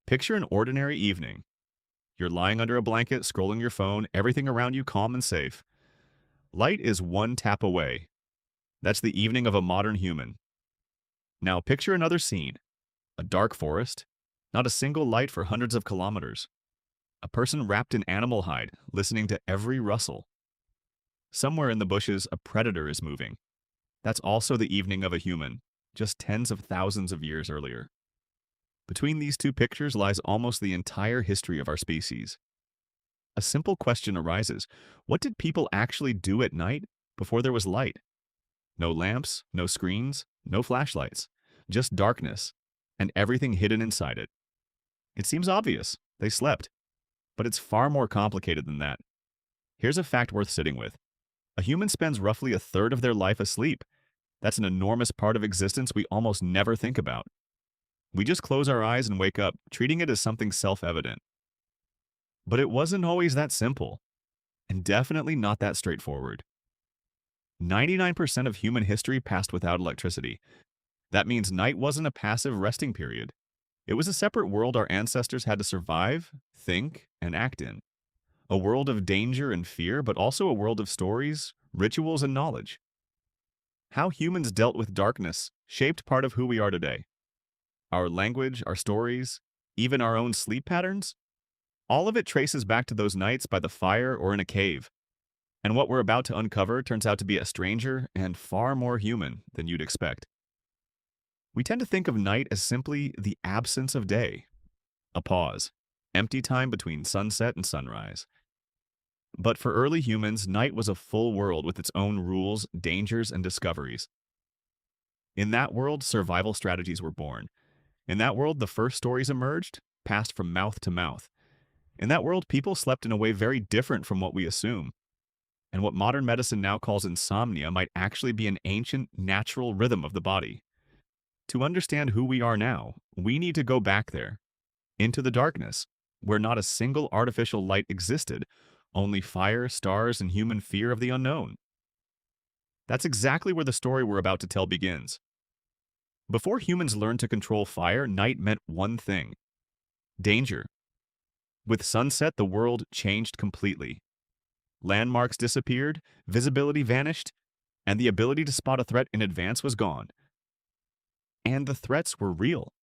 Picture an ordinary evening. You're lying under a blanket, scrolling your phone, everything around you calm and safe. Light is one tap away. That's the evening of a modern human. Now picture another scene. A dark forest. Not a single light for hundreds of kilometers. A person wrapped in animal hide, listening to every rustle. Somewhere in the bushes, a predator is moving. That's also the evening of a human, just tens of thousands of years earlier. Between these two pictures lies almost the entire history of our species. A simple question arises. What did people actually do at night before there was light? No lamps, no screens, no flashlights. Just darkness, and everything hidden inside it. It seems obvious. They slept. But it's far more complicated than that. Here's a fact worth sitting with. A human spends roughly a third of their life asleep. That's an enormous part of existence we almost never think about. We just close our eyes and wake up, treating it as something self-evident. But it wasn't always that simple, and definitely not that straightforward. 99% of human history passed without electricity. That means night wasn't a passive resting period. It was a separate world our ancestors had to survive, think, and act in. A world of danger and fear, but also a world of stories, rituals, and knowledge. How humans dealt with darkness shaped part of who we are today. Our language, our stories, even our own sleep patterns, all of it traces back to those nights by the fire or in a cave. And what we're about to uncover turns out to be a stranger and far more human than you'd expect. We tend to think of night as simply the absence of day, a pause, empty time between sunset and sunrise. But for early humans, night was a full world with its own rules, dangers, and discoveries. In that world, survival strategies were born. In that world, the first stories emerged, passed from mouth to mouth. In that world, people slept in a way very different from what we assume. And what modern medicine now calls insomnia might actually be an ancient, natural rhythm of the body. To understand who we are now, we need to go back there, into the darkness, where not a single artificial light existed, only fire, stars, and human fear of the unknown. That's exactly where the story we're about to tell begins. Before humans learned to control fire, night meant one thing: danger. With sunset, the world changed completely. Landmarks disappeared, visibility vanished, and the ability to spot a threat in advance was gone. And the threats were real.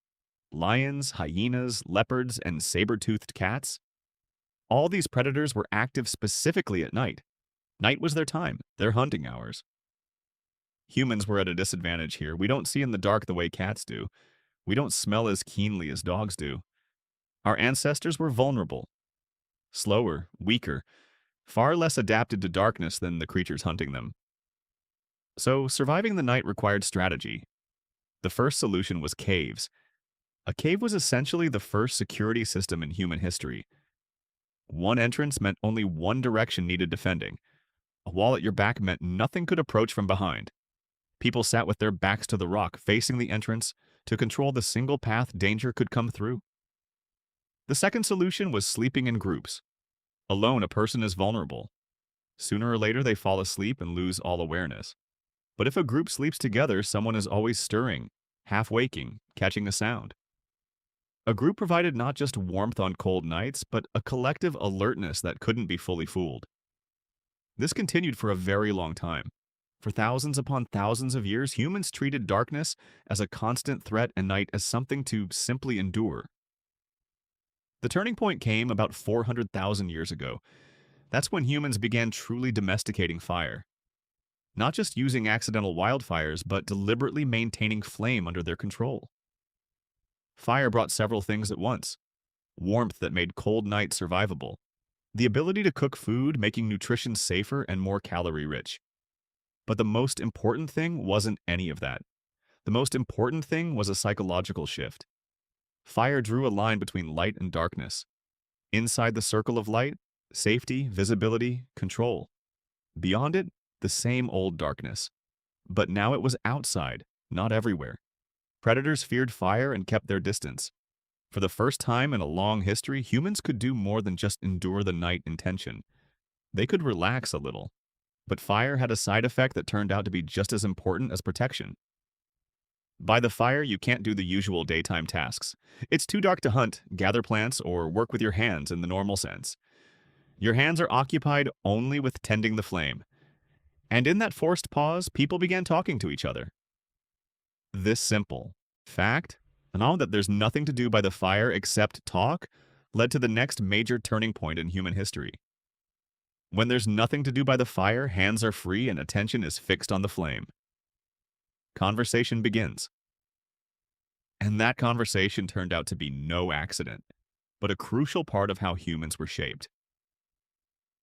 Lions, hyenas, leopards, and saber-toothed cats. All these predators were active specifically at night. Night was their time, their hunting hours. Humans were at a disadvantage here. We don't see in the dark the way cats do. We don't smell as keenly as dogs do. Our ancestors were vulnerable, slower, weaker, far less adapted to darkness than the creatures hunting them. So surviving the night required strategy. The first solution was caves. A cave was essentially the first security system in human history. One entrance meant only one direction needed defending. A wall at your back meant nothing could approach from behind. People sat with their backs to the rock, facing the entrance, to control the single path danger could come through. The second solution was sleeping in groups. Alone, a person is vulnerable. Sooner or later, they fall asleep and lose all awareness. But if a group sleeps together, someone is always stirring, half waking, catching a sound. A group provided not just warmth on cold nights, but a collective alertness that couldn't be fully fooled. This continued for a very long time. For thousands upon thousands of years, humans treated darkness as a constant threat and night as something to simply endure. The turning point came about 400,000 years ago. That's when humans began truly domesticating fire. Not just using accidental wildfires, but deliberately maintaining flame under their control. Fire brought several things at once: warmth that made cold nights survivable, the ability to cook food, making nutrition safer and more calorie-rich. But the most important thing wasn't any of that. The most important thing was a psychological shift. Fire drew a line between light and darkness. Inside the circle of light, safety, visibility, control. Beyond it, the same old darkness. But now it was outside, not everywhere. Predators feared fire and kept their distance. For the first time in a long history, humans could do more than just endure the night in tension. They could relax a little. But fire had a side effect that turned out to be just as important as protection. By the fire, you can't do the usual daytime tasks. It's too dark to hunt, gather plants, or work with your hands in the normal sense. Your hands are occupied only with tending the flame. And in that forced pause, people began talking to each other. This simple fact, and that there's nothing to do by the fire except talk, led to the next major turning point in human history. When there's nothing to do by the fire, hands are free and attention is fixed on the flame. Conversation begins. And that conversation turned out to be no accident, but a crucial part of how humans were shaped.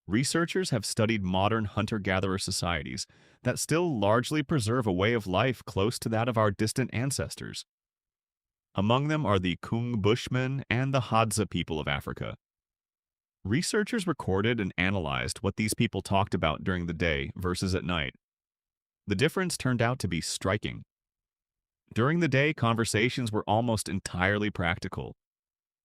Researchers have studied modern hunter-gatherer societies that still largely preserve a way of life close to that of our distant ancestors. Among them are the Kung Bushmen and the Hadza people of Africa. Researchers recorded and analyzed what these people talked about during the day versus at night. The difference turned out to be striking. During the day, conversations were almost entirely practical.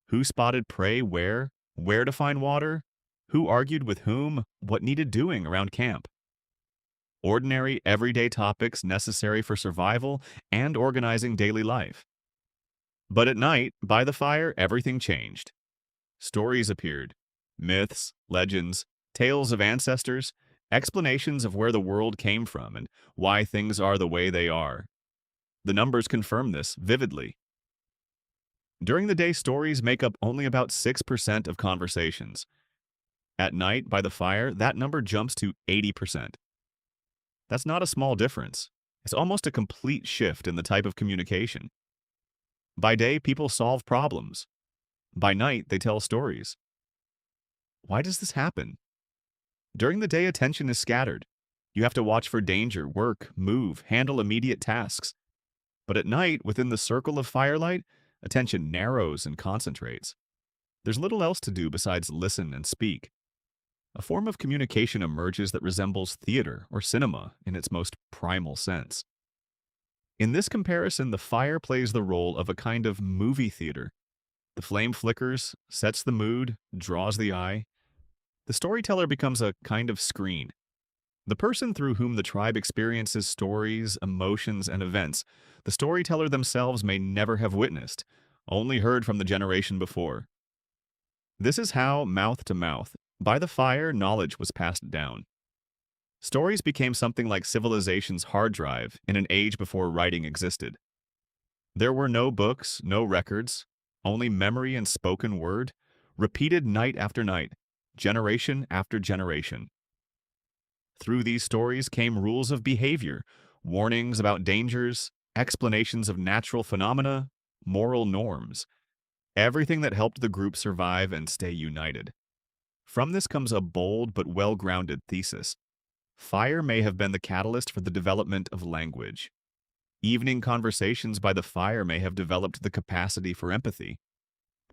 Who spotted prey where to find water, who argued with whom, what needed doing around camp. Ordinary, everyday topics necessary for survival and organizing daily life. But at night, by the fire, everything changed. Stories appeared. Myths, legends, tales of ancestors, explanations of where the world came from and why things are the way they are. The numbers confirm this vividly. During the day, stories make up only about 6% of conversations. At night, by the fire, that number jumps to 80%. That's not a small difference. It's almost a complete shift in the type of communication. By day, people solve problems. By night, they tell stories. Why does this happen? During the day, attention is scattered. You have to watch for danger, work, move, handle immediate tasks. But at night, within the circle of firelight, attention narrows and concentrates. There's little else to do besides listen and speak. A form of communication emerges that resembles theater or cinema in its most primal sense. In this comparison, the fire plays the role of a kind of movie theater. The flame flickers, sets the mood, draws the eye. The storyteller becomes a kind of screen. The person through whom the tribe experiences stories, emotions, and events, the storyteller themselves may never have witnessed, only heard from the generation before. This is how, mouth to mouth, by the fire, knowledge was passed down. Stories became something like civilization's hard drive in an age before writing existed. There were no books, no records, only memory and spoken word, repeated night after night, generation after generation. Through these stories came rules of behavior, warnings about dangers, explanations of natural phenomena, moral norms, everything that helped the group survive and stay united. From this comes a bold but well-grounded thesis. Fire may have been the catalyst for the development of language. Evening conversations by the fire may have developed the capacity for empathy.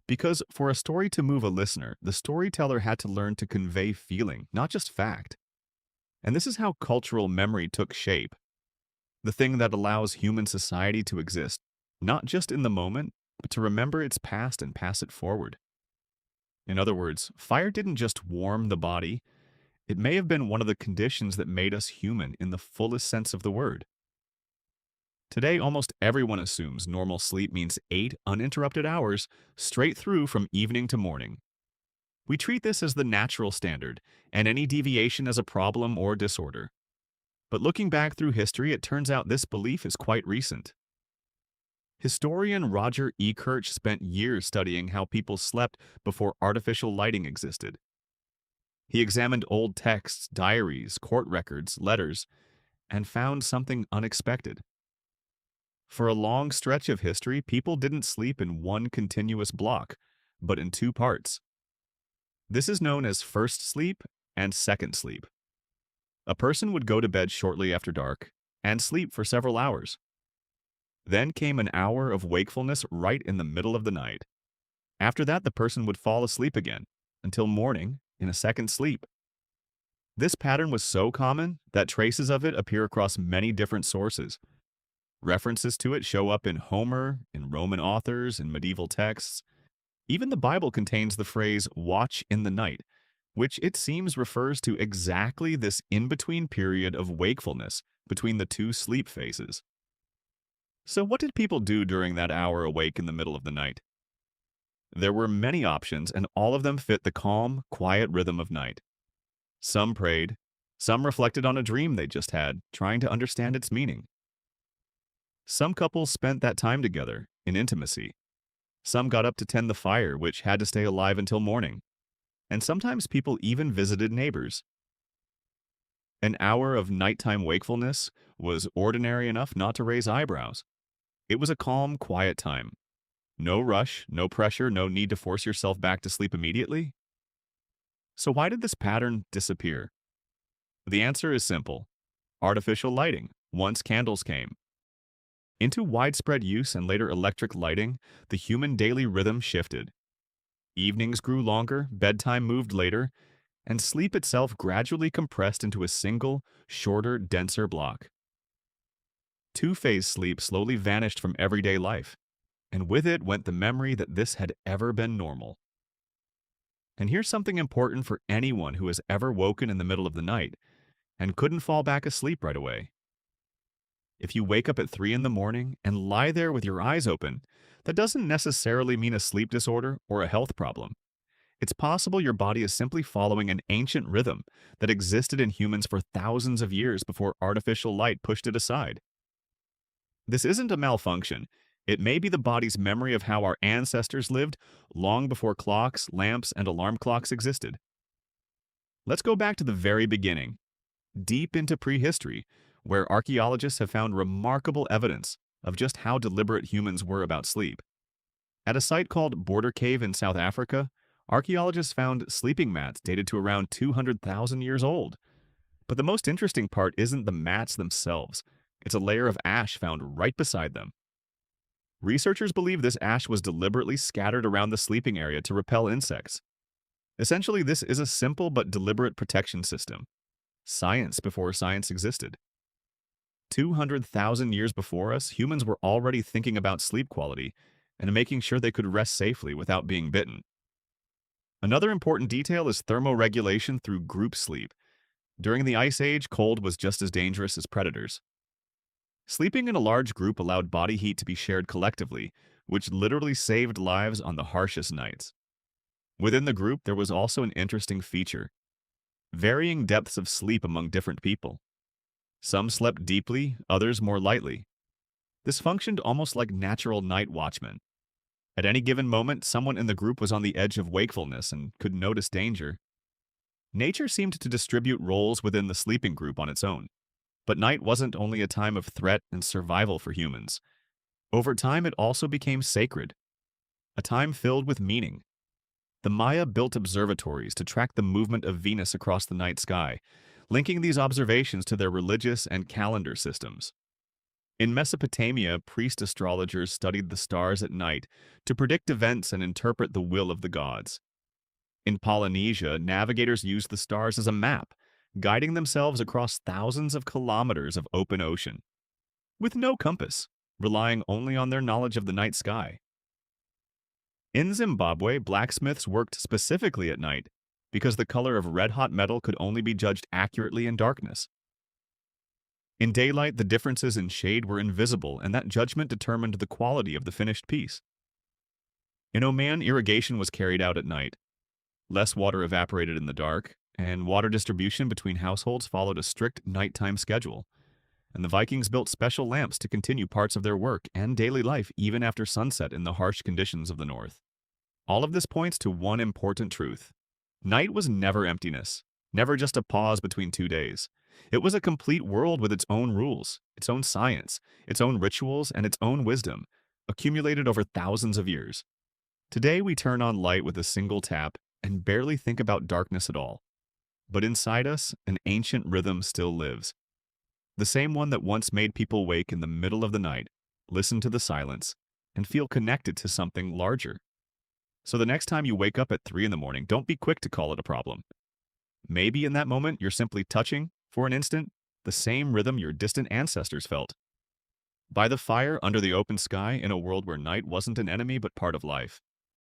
Because for a story to move a listener, the storyteller had to learn to convey feeling, not just fact. And this is how cultural memory took shape. The thing that allows human society to exist, not just in the moment, but to remember its past and pass it forward. In other words, fire didn't just warm the body, it may have been one of the conditions that made us human in the fullest sense of the word. Today, almost everyone assumes normal sleep means 8 uninterrupted hours straight through from evening to morning. We treat this as the natural standard, and any deviation as a problem or disorder. But looking back through history, it turns out this belief is quite recent. Historian Roger E. Kirch spent years studying how people slept before artificial lighting existed. He examined old texts, diaries, court records, letters, and found something unexpected. For a long stretch of history, people didn't sleep in one continuous block, but in 2 parts. This is known as first sleep and second sleep. A person would go to bed shortly after dark and sleep for several hours. Then came an hour of wakefulness right in the middle of the night. After that, the person would fall asleep again, until morning in a second sleep. This pattern was so common that traces of it appear across many different sources. References to it show up in Homer, in Roman authors, in medieval texts. Even the Bible contains the phrase, "watch in the night," which it seems refers to exactly this in-between period of wakefulness between the 2 sleep phases. So what did people do during that hour awake in the middle of the night? There were many options, and all of them fit the calm, quiet rhythm of night. Some prayed, some reflected on a dream they just had, trying to understand its meaning. Some couples spent that time together, in intimacy. Some got up to tend the fire, which had to stay alive until morning. And sometimes people even visited neighbors. An hour of nighttime wakefulness was ordinary enough not to raise eyebrows. It was a calm, quiet time. No rush, no pressure, no need to force yourself back to sleep immediately. So why did this pattern disappear? The answer is simple. Artificial lighting, once candles came. Into widespread use and later electric lighting, the human daily rhythm shifted. Evenings grew longer, bedtime moved later, and sleep itself gradually compressed into a single, shorter, denser block. Two-phase sleep slowly vanished from everyday life, and with it went the memory that this had ever been normal. And here's something important for anyone who has ever woken in the middle of the night and couldn't fall back asleep right away. If you wake up at 3 in the morning and lie there with your eyes open, that doesn't necessarily mean a sleep disorder or a health problem. It's possible your body is simply following an ancient rhythm that existed in humans for thousands of years before artificial light pushed it aside. This isn't a malfunction. It may be the body's memory of how our ancestors lived long before clocks, lamps, and alarm clocks existed. Let's go back to the very beginning, deep into prehistory, where archaeologists have found remarkable evidence of just how deliberate humans were about sleep. At a site called Border Cave in South Africa, archaeologists found sleeping mats dated to around 200,000 years old. But the most interesting part isn't the mats themselves. It's a layer of ash found right beside them. Researchers believe this ash was deliberately scattered around the sleeping area to repel insects. Essentially, this is a simple but deliberate protection system. Science before science existed. 200,000 years before us, humans were already thinking about sleep quality and making sure they could rest safely without being bitten. Another important detail is thermoregulation through group sleep. During the Ice Age, cold was just as dangerous as predators. Sleeping in a large group allowed body heat to be shared collectively, which literally saved lives on the harshest nights. Within the group, there was also an interesting feature: varying depths of sleep among different people. Some slept deeply, others more lightly. This functioned almost like natural night watchmen. At any given moment, someone in the group was on the edge of wakefulness and could notice danger. Nature seemed to distribute roles within the sleeping group on its own. But night wasn't only a time of threat and survival for humans. Over time, it also became sacred, a time filled with meaning. The Maya built observatories to track the movement of Venus across the night sky, linking these observations to their religious and calendar systems. In Mesopotamia, priest astrologers studied the stars at night to predict events and interpret the will of the gods. In Polynesia, navigators used the stars as a map, guiding themselves across thousands of kilometers of open ocean, with no compass, relying only on their knowledge of the night sky. In Zimbabwe, blacksmiths worked specifically at night because the color of red-hot metal could only be judged accurately in darkness. In daylight, the differences in shade were invisible, and that judgment determined the quality of the finished piece. In Oman, irrigation was carried out at night. Less water evaporated in the dark, and water distribution between households followed a strict nighttime schedule. And the Vikings built special lamps to continue parts of their work and daily life even after sunset in the harsh conditions of the north. All of this points to one important truth. Night was never emptiness, never just a pause between 2 days. It was a complete world with its own rules, its own science, its own rituals, and its own wisdom, accumulated over thousands of years. Today we turn on light with a single tap and barely think about darkness at all. But inside us, an ancient rhythm still lives. The same one that once made people wake in the middle of the night, listen to the silence, and feel connected to something larger. So the next time you wake up at 3 in the morning, don't be quick to call it a problem. Maybe in that moment, you're simply touching, for an instant, the same rhythm your distant ancestors felt. By the fire under the open sky in a world where night wasn't an enemy but part of life.